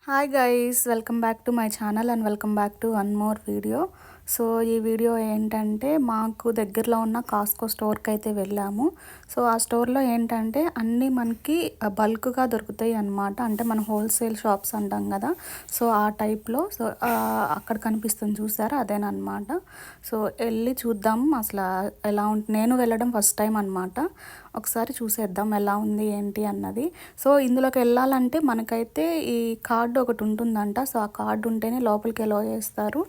Hi guys, welcome back to my channel and welcome back to one more video. So ఈ video ఏంటంటే మాకు దగ్గరలో ఉన్న కాస్కో స్టోర్కి అయితే వెళ్ళాము. సో ఆ స్టోర్లో ఏంటంటే అన్నీ మనకి బల్క్గా దొరుకుతాయి అన్నమాట. అంటే మన హోల్సేల్ షాప్స్ అంటాం కదా, సో ఆ టైప్లో. సో అక్కడ కనిపిస్తుంది చూసారా, అదేనమాట. సో వెళ్ళి చూద్దాం అసలు ఎలా ఉంటుంది. నేను వెళ్ళడం ఫస్ట్ టైం అనమాట. ఒకసారి చూసేద్దాం ఎలా ఉంది ఏంటి అన్నది. సో ఇందులోకి వెళ్ళాలంటే మనకైతే ఈ కార్డు ఒకటి ఉంటుందంట. సో ఆ కార్డు ఉంటేనే లోపలికి ఎలో చేస్తారు.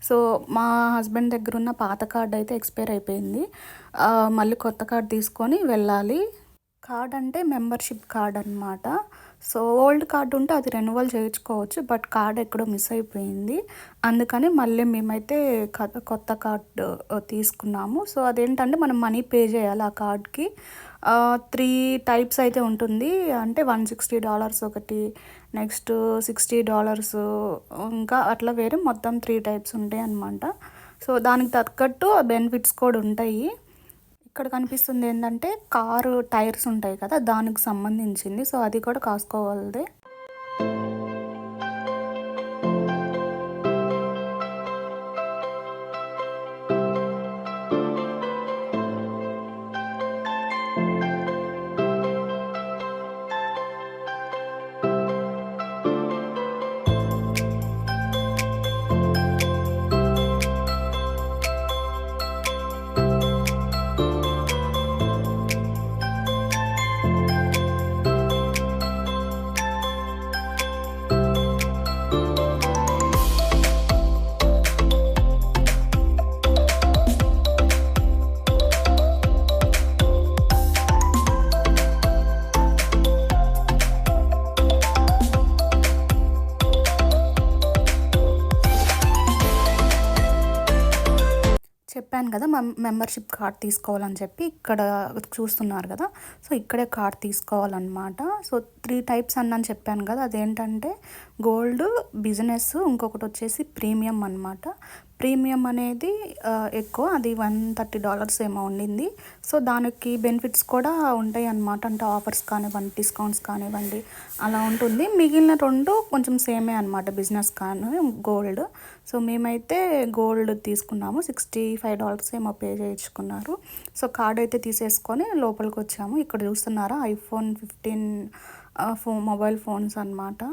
సో మా హస్బెండ్ దగ్గర ఉన్న పాత కార్డు అయితే ఎక్స్పైర్ అయిపోయింది. మళ్ళీ కొత్త కార్డు తీసుకొని వెళ్ళాలి. కార్డ్ అంటే మెంబర్షిప్ కార్డ్ అనమాట. సో ఓల్డ్ కార్డు ఉంటే అది రెన్యువల్ చేయించుకోవచ్చు, బట్ కార్డ్ ఎక్కడో మిస్ అయిపోయింది. అందుకని మళ్ళీ మేమైతే కొత్త కార్డు తీసుకున్నాము. సో అదేంటంటే మనం మనీ పే చేయాలి ఆ కార్డ్కి. 3 టైప్స్ అయితే ఉంటుంది. అంటే $160 ఒకటి, నెక్స్ట్ $60, ఇంకా అట్లా వేరే మొత్తం 3 టైప్స్ ఉంటాయి అన్నమాట. సో దానికి తగ్గట్టు బెనిఫిట్స్ కూడా ఉంటాయి. ఇక్కడ కనిపిస్తుంది ఏంటంటే కారు టైర్స్ ఉంటాయి కదా, దానికి సంబంధించింది. సో అది కూడా కాసుకోవాలదే. చెప్పాను కదా మెంబర్షిప్ కార్డ్ తీసుకోవాలని చెప్పి. ఇక్కడ చూస్తున్నారు కదా, సో ఇక్కడే కార్డ్ తీసుకోవాలన్నమాట. సో 3 టైప్స్ అన్నని చెప్పాను కదా, అదేంటంటే గోల్డ్, బిజినెస్, ఇంకొకటి వచ్చేసి ప్రీమియం అనమాట. ప్రీమియం అనేది ఎక్కువ, అది $130 ఏమో ఉండింది. సో దానికి బెనిఫిట్స్ కూడా ఉంటాయి అన్నమాట. అంటే ఆఫర్స్ కానివ్వండి, డిస్కౌంట్స్ కానివ్వండి, అలా ఉంటుంది. మిగిలిన 2 కొంచెం సేమే అనమాట, బిజినెస్ కానీ గోల్డ్. సో మేమైతే గోల్డ్ తీసుకున్నాము. $65 ఏమో పే చేయించుకున్నారు. సో కార్డ్ అయితే తీసేసుకొని లోపలికి వచ్చాము. ఇక్కడ చూస్తున్నారా, iPhone 15 మొబైల్ ఫోన్స్ అనమాట.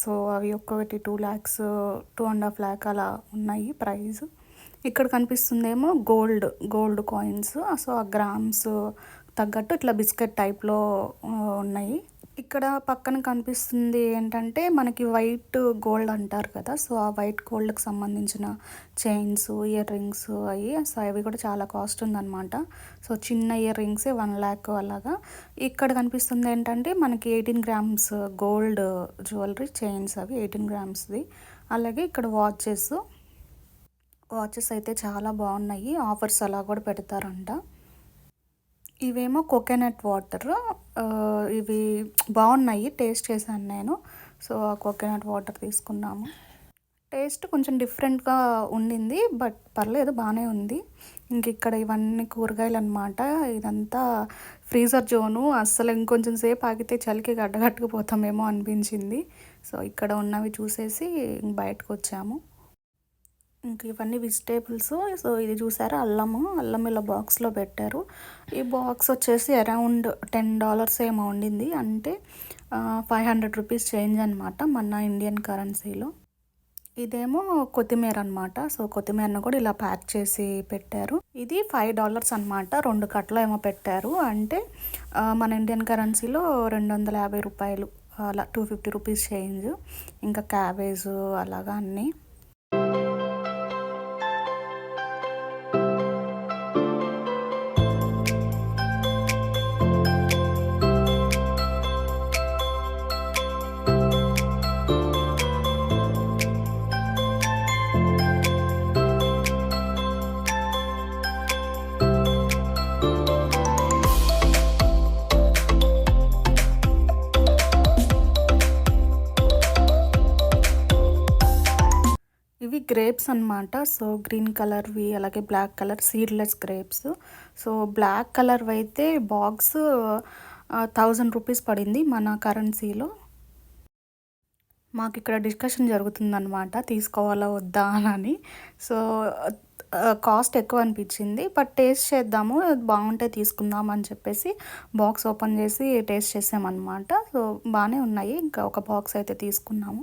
సో అవి ఒక్కొక్కటి 2 lakhs, 2.5 lakh అలా ఉన్నాయి ప్రైస్. ఇక్కడ కనిపిస్తుందేమో గోల్డ్ కాయిన్స్. సో ఆ గ్రామ్స్ తగ్గట్టు ఇట్లా బిస్కెట్ టైప్లో ఉన్నాయి. ఇక్కడ పక్కన కనిపిస్తుంది ఏంటంటే మనకి వైట్ గోల్డ్ అంటారు కదా, సో ఆ వైట్ గోల్డ్కి సంబంధించిన చైన్స్, ఇయర్ రింగ్స్ అవి. సో అవి కూడా చాలా కాస్ట్ ఉందన్నమాట. సో చిన్న ఇయర్ రింగ్సే 1 lakh అలాగా. ఇక్కడ కనిపిస్తుంది ఏంటంటే మనకి 18 grams గోల్డ్ జ్యువెలరీ చైన్స్, అవి 18 grams. అలాగే ఇక్కడ వాచెస్ అయితే చాలా బాగున్నాయి. ఆఫర్స్ అలా కూడా పెడతారంట. ఇవేమో కోకోనట్ వాటర్. ఇవి బాగున్నాయి, టేస్ట్ చేశాను నేను. సో ఆ కోకోనట్ వాటర్ తీసుకున్నాము. టేస్ట్ కొంచెం డిఫరెంట్గా ఉండింది, బట్ పర్లేదు, బాగానే ఉంది. ఇంక ఇక్కడ ఇవన్నీ కూరగాయలు అనమాట. ఇదంతా ఫ్రీజర్ జోను. అస్సలు ఇంకొంచెం సేపు ఆగితే చలికి గడ్డగట్టుకుపోతామేమో అనిపించింది. సో ఇక్కడ ఉన్నవి చూసేసి బయటకు వచ్చాము. ఇంక ఇవన్నీ వెజిటేబుల్స్. సో ఇది చూసారా, అల్లం ఇలా బాక్స్లో పెట్టారు. ఈ బాక్స్ వచ్చేసి అరౌండ్ $10 ఏమో ఉండింది. అంటే 500 రూపీస్ చేంజ్ అనమాట మన ఇండియన్ కరెన్సీలో. ఇదేమో కొత్తిమీర అనమాట. సో కొత్తిమీరను కూడా ఇలా ప్యాక్ చేసి పెట్టారు. ఇది $5 అనమాట. 2 కట్టలు ఏమో పెట్టారు. అంటే మన ఇండియన్ కరెన్సీలో $250 అలా, 250 రూపీస్ చేంజ్. ఇంకా క్యాబేజ్ అలాగా అన్నీ. ఇవి గ్రేప్స్ అనమాట. సో గ్రీన్ కలర్వి, అలాగే black colour seedless grapes. So black colour అయితే బాక్స్ 1000 రూపీస్ పడింది మన కరెన్సీలో. మాకిక్కడ డిస్కషన్ జరుగుతుందనమాట. తీసుకోవాలా వద్దా అని. సో, కాస్ట్ ఎక్కువ అనిపిచ్చింది. బట్ టేస్ట్ చేద్దాము. బావుంటే తీసుకుందాం అని చెప్పేసి బాక్స్ ఓపెన్ చేసి టేస్ట్ చేసామనమాట. సో, బానే ఉన్నాయి. ఇంకా ఒక బాక్స్ అయితే తీసుకున్నాము.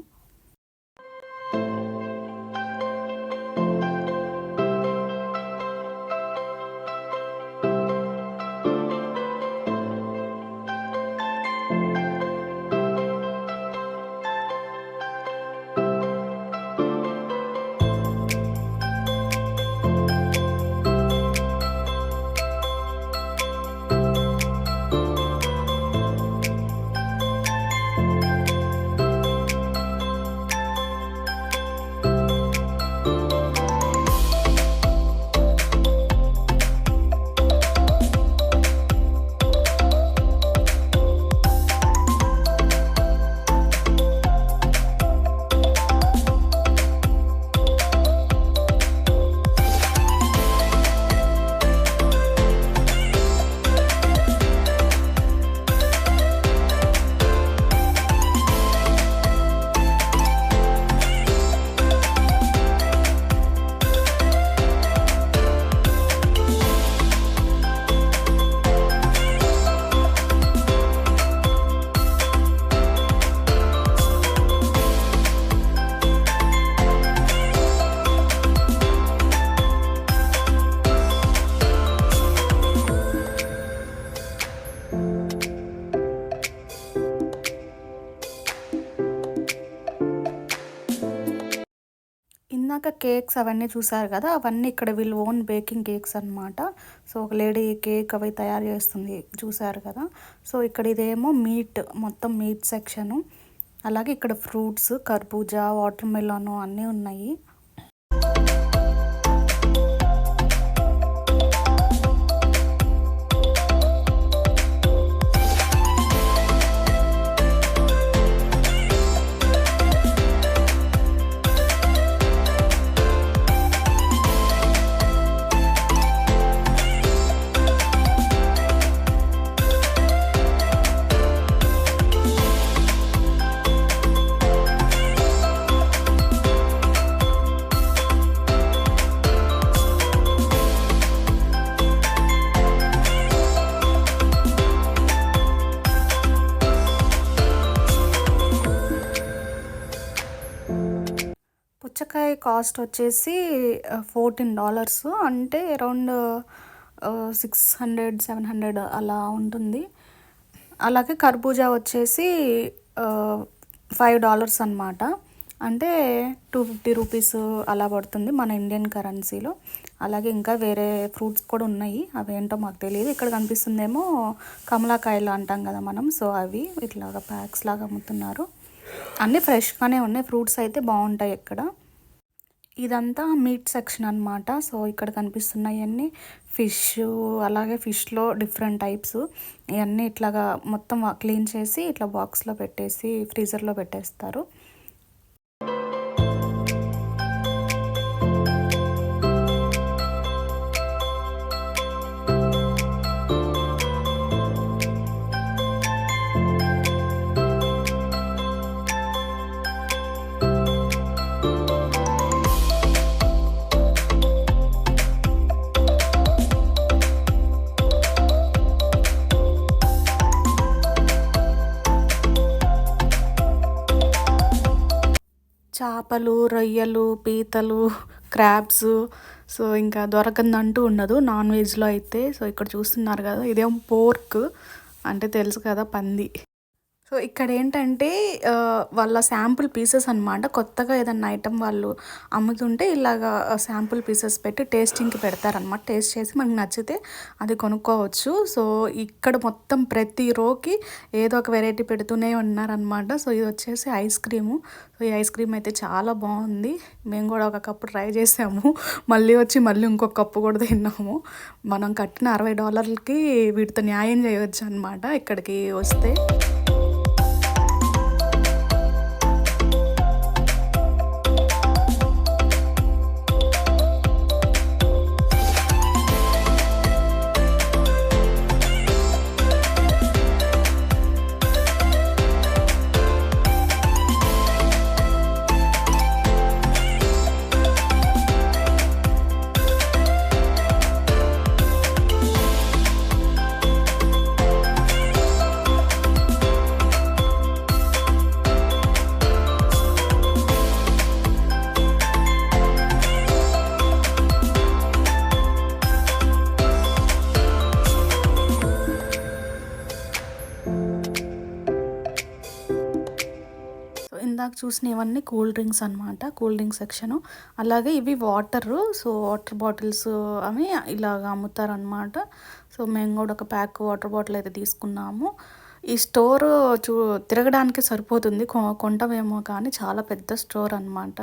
ఇందాక కేక్స్ అవన్నీ చూసారు కదా! అవన్నీ ఇక్కడ వీళ్ళు ఓన్ బేకింగ్ కేక్స్ అనమాట. సో, ఒక లేడీ కేక్ అవి తయారు చేస్తుంది చూసారు కదా! సో, ఇక్కడ ఇదేమో మొత్తం మీట్ సెక్షను. అలాగే ఇక్కడ ఫ్రూట్స్, కర్బూజా, వాటర్ మెలన్ అన్నీ ఉన్నాయి. పుచ్చకాయ కాస్ట్ వచ్చేసి $14 అంటే అరౌండ్ 600, 700 అలా ఉంటుంది. అలాగే కర్బూజా వచ్చేసి $5 అనమాట. అంటే ₹250 అలా పడుతుంది మన ఇండియన్ కరెన్సీలో. అలాగే ఇంకా వేరే ఫ్రూట్స్ కూడా ఉన్నాయి. అవేంటో మాకు తెలియదు. ఇక్కడ కనిపిస్తుందేమో కమలాకాయలు అంటాం కదా మనం. సో, అవి ఇట్లాగా ప్యాక్స్ లాగా అమ్ముతున్నారు. అన్నీ ఫ్రెష్గానే ఉన్నాయి. ఫ్రూట్స్ అయితే బాగుంటాయి ఇక్కడ. ఇదంతా మీట్ సెక్షన్ అనమాట. సో, ఇక్కడ కనిపిస్తున్నాయన్నీ ఫిష్, అలాగే ఫిష్లో డిఫరెంట్ టైప్స్. ఇవన్నీ ఇట్లాగా మొత్తం క్లీన్ చేసి ఇట్లా బాక్స్లో పెట్టేసి ఫ్రీజర్లో పెట్టేస్తారు. చేపలు, రొయ్యలు, పీతలు, క్రాబ్స్. సో, ఇంకా దొరకందంటూ ఉండదు నాన్ వెజ్‌లో అయితే. సో, ఇక్కడ చూస్తున్నారు కదా! ఇదేమో పోర్క్ అంటే తెలుసు కదా! పంది. సో, ఇక్కడేంటంటే వాళ్ళ శాంపుల్ పీసెస్ అనమాట. కొత్తగా ఏదన్నా ఐటెం వాళ్ళు అమ్ముతుంటే ఇలాగా శాంపుల్ పీసెస్ పెట్టి టేస్టింగ్‌కి పెడతారనమాట. టేస్ట్ చేసి మనకు నచ్చితే అది కొనుక్కోవచ్చు. సో, ఇక్కడ మొత్తం ప్రతి రోకి ఏదో ఒక వెరైటీ పెడుతూనే ఉన్నారనమాట. సో, ఇది వచ్చేసి ఐస్ క్రీము. సో, ఈ ఐస్ క్రీమ్ అయితే చాలా బాగుంది. మేము కూడా ఒక కప్పు ట్రై చేసాము. మళ్ళీ ఇంకొక కప్పు కూడా తిన్నాము. మనం కట్టిన $60కి వీటితో న్యాయం చేయొచ్చు అనమాట ఇక్కడికి వస్తే. ఇందాక చూసినవన్నీ కూల్ డ్రింక్స్ అనమాట. Cool drinks section. అలాగే ఇవి వాటరు. సో, వాటర్ బాటిల్స్ అవి ఇలాగ అమ్ముతారనమాట. సో, మేము కూడా ఒక ప్యాక్ వాటర్ బాటిల్ అయితే తీసుకున్నాము. ఈ స్టోరు తిరగడానికి సరిపోతుంది. కొంటామేమో కానీ చాలా పెద్ద స్టోర్ అనమాట.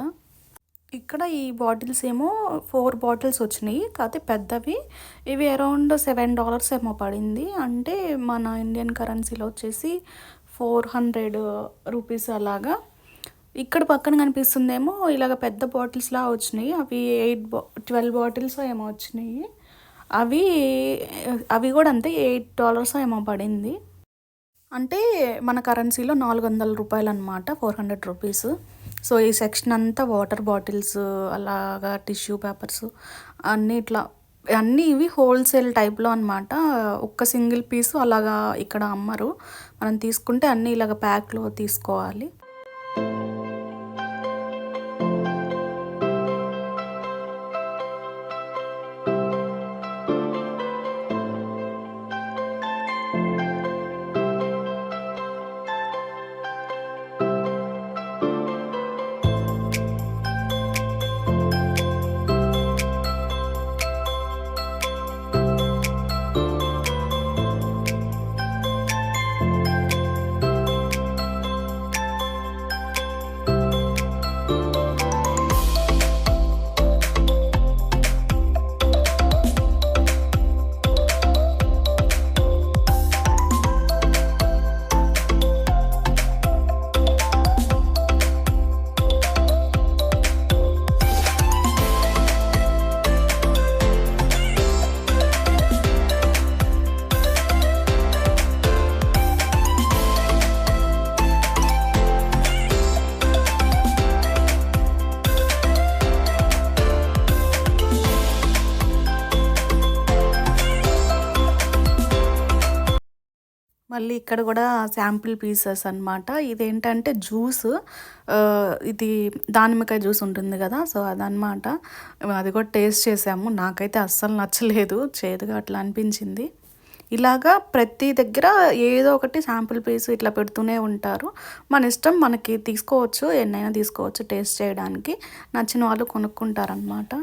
ఇక్కడ ఈ బాటిల్స్ ఏమో 4 బాటిల్స్ వచ్చినాయి. కాకపోతే పెద్దవి. ఇవి అరౌండ్ $7 ఏమో పడింది. అంటే మన ఇండియన్ కరెన్సీలో వచ్చేసి 400 రూపీస్ అలాగా. ఇక్కడ పక్కన కనిపిస్తుందేమో ఇలాగ పెద్ద బాటిల్స్లా వచ్చినాయి. అవి 12 బాటిల్స్ ఏమో వచ్చినాయి. అవి అవి కూడా అంతే $8 ఏమో పడింది. అంటే మన కరెన్సీలో $400 అనమాట. 400 రూపీస్. సో, ఈ సెక్షన్ అంతా వాటర్ బాటిల్స్, అలాగా టిష్యూ పేపర్స్ అన్నీ ఇట్లా అన్నీ ఇవి హోల్సేల్ టైప్లో అనమాట. ఒక్క సింగిల్ పీసు అలాగా ఇక్కడ అమ్మరు. మనం తీసుకుంటే అన్నీ ఇలాగ ప్యాక్లో తీసుకోవాలి. మళ్ళీ ఇక్కడ కూడా శాంపిల్ పీసెస్ అనమాట. ఇదేంటంటే జ్యూస్. ఇది దానిమ్మకాయ జ్యూస్ ఉంటుంది కదా, సో అదనమాట. అది కూడా టేస్ట్ చేసాము. నాకైతే అస్సలు నచ్చలేదు, చేదుగా అట్లా అనిపించింది. ఇలాగా ప్రతి దగ్గర ఏదో ఒకటి శాంపిల్ పీస్ ఇట్లా పెడుతూనే ఉంటారు. మన ఇష్టం, మనకి తీసుకోవచ్చు, ఎన్నైనా తీసుకోవచ్చు టేస్ట్ చేయడానికి. నచ్చిన వాళ్ళు కొనుక్కుంటారనమాట.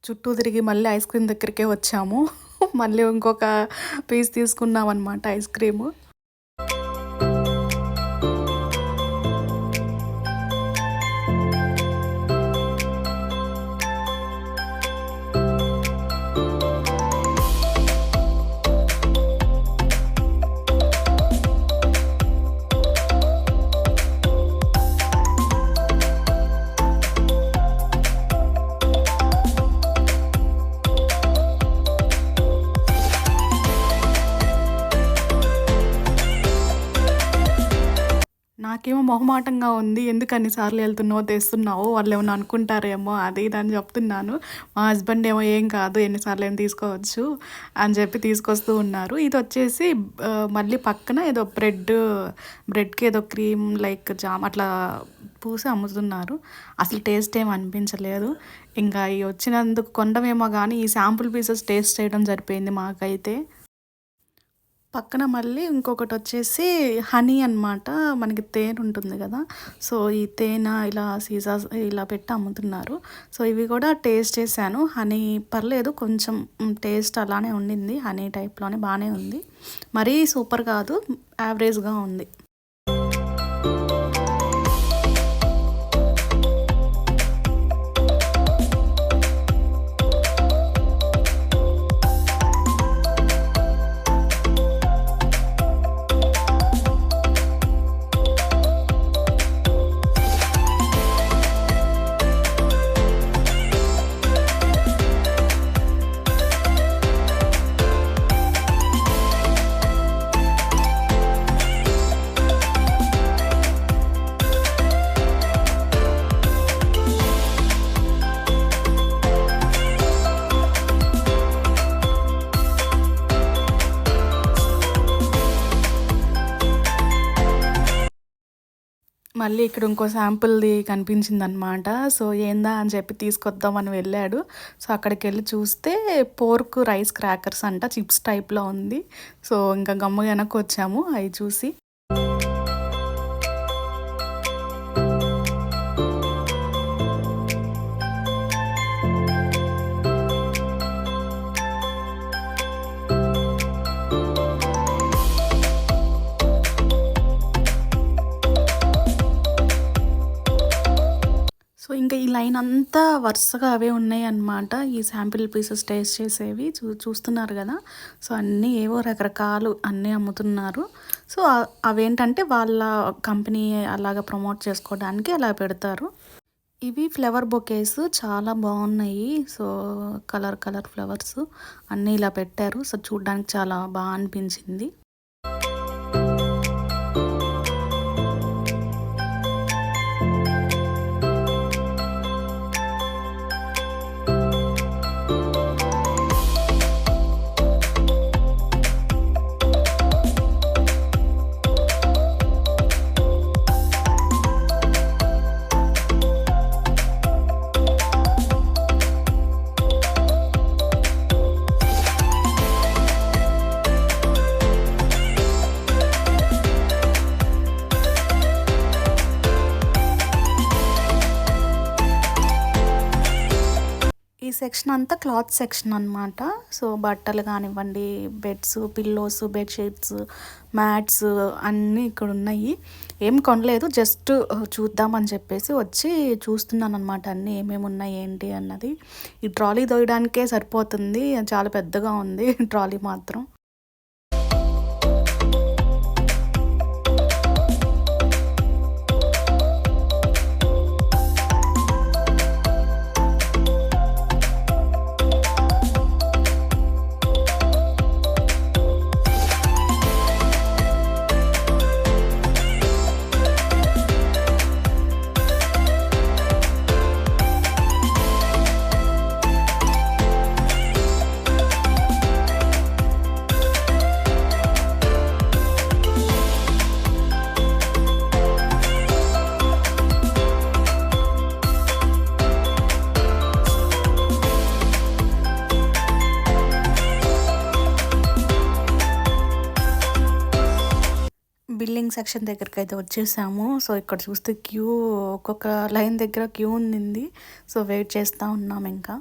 చుట్టూ తిరిగి మళ్ళీ ఐస్ క్రీమ్ దగ్గరికే వచ్చాము. మళ్ళీ ఇంకొక పీస్ తీసుకున్నాం అనమాట ఐస్ క్రీము. నాకేమో మొహమాటంగా ఉంది. ఎందుకు అన్నిసార్లు వెళ్తున్నావు, తెస్తున్నావు, వాళ్ళు ఏమన్నా అనుకుంటారేమో అది ఇది అని చెప్తున్నాను. మా హస్బెండ్ ఏమో ఏం కాదు, ఎన్నిసార్లు ఏం తీసుకోవచ్చు అని చెప్పి తీసుకొస్తూ ఉన్నారు. ఇది వచ్చేసి మళ్ళీ పక్కన ఏదో బ్రెడ్కి ఏదో క్రీమ్ లైక్ జామ్ అట్లా పూసి అమ్ముతున్నారు. అసలు టేస్ట్ ఏం అనిపించలేదు. ఇంకా ఈ వచ్చినందుకు కొండమేమో కానీ ఈ శాంపుల్ పీసెస్ టేస్ట్ చేయడం సరిపోయింది మాకైతే. పక్కన మళ్ళీ ఇంకొకటి వచ్చేసి హనీ అనమాట. మనకి తేనె ఉంటుంది కదా, సో ఈ తేనె ఇలా సీసాస్ ఇలా పెట్టి అమ్ముతున్నారు. సో ఇవి కూడా టేస్ట్ చేశాను. హనీ పర్లేదు, కొంచెం టేస్ట్ అలానే ఉండింది. హనీ టైప్లోనే బాగానే ఉంది. మరీ సూపర్ కాదు, యావరేజ్గా ఉంది. మళ్ళీ ఇక్కడ ఇంకో శాంపుల్‌ది కనిపించిందనమాట. సో, ఏందా అని చెప్పి తీసుకొద్దామని వెళ్ళాడు. సో, అక్కడికెళ్ళి చూస్తే పోర్క్ రైస్ క్రాకర్స్ అంట. చిప్స్ టైప్‌లో ఉంది. సో, ఇంకా గమ్ముగా వెనక్కొచ్చాము అయి చూసి. సో, ఇంక ఈ లైన్ అంతా వరుసగా అవే ఉన్నాయన్నమాట. ఈ శాంపిల్ పీసెస్ టేస్ట్ చేసేవి చూస్తున్నారు గదా! సో, అన్నీ ఏవో రకరకాలు అన్నీ అమ్ముతున్నారు. సో, అవేంటంటే వాళ్ళ కంపెనీ అలాగా ప్రమోట్ చేసుకోవడానికి అలా పెడతారు. ఇవి ఫ్లవర్ బొకేస్ చాలా బాగున్నాయి. సో, కలర్ కలర్ ఫ్లవర్స్ అన్నీ ఇలా పెట్టారు. సో, చూడ్డానికి చాలా అనిపించింది. ఈ సెక్షన్ అంతా క్లాత్ సెక్షన్ అనమాట. సో, బట్టలు కానివ్వండి, బెడ్స్, పిల్లోస్, బెడ్‌షీట్స్, మ్యాట్స్ అన్నీ ఇక్కడున్నాయి. ఏం కొనలేదు. జస్ట్ చూద్దామని చెప్పేసి వచ్చి చూస్తున్నాననమాట అన్నీ ఏమేమున్నాయి ఏంటి అన్నది. ఈ ట్రాలీ తోయడానికే సరిపోతుంది. చాలా పెద్దగా ఉంది ట్రాలీ మాత్రం. బిల్లింగ్ సెక్షన్ దగ్గరకైతే వచ్చేసాము. సో, ఇక్కడ చూస్తే ఒక్కొక్క లైన్ దగ్గర క్యూ ఉండింది. సో, వెయిట్ చేస్తా ఉన్నాం ఇంకా.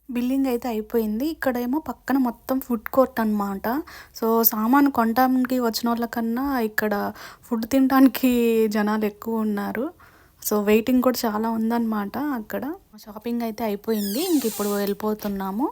బిల్లింగ్ అయితే అయిపోయింది. ఇక్కడేమో పక్కన మొత్తం ఫుడ్ కోర్ట్ అనమాట. సో, సామాను కొనటానికి వచ్చినోళ్ళకన్నా ఇక్కడ ఫుడ్ తినటానికి జనాలు ఎక్కువ ఉన్నారు. సో, వెయిటింగ్ కూడా చాలా ఉందన్నమాట అక్కడ. షాపింగ్ అయితే అయిపోయింది. ఇంక ఇప్పుడు వెళ్ళిపోతున్నాము.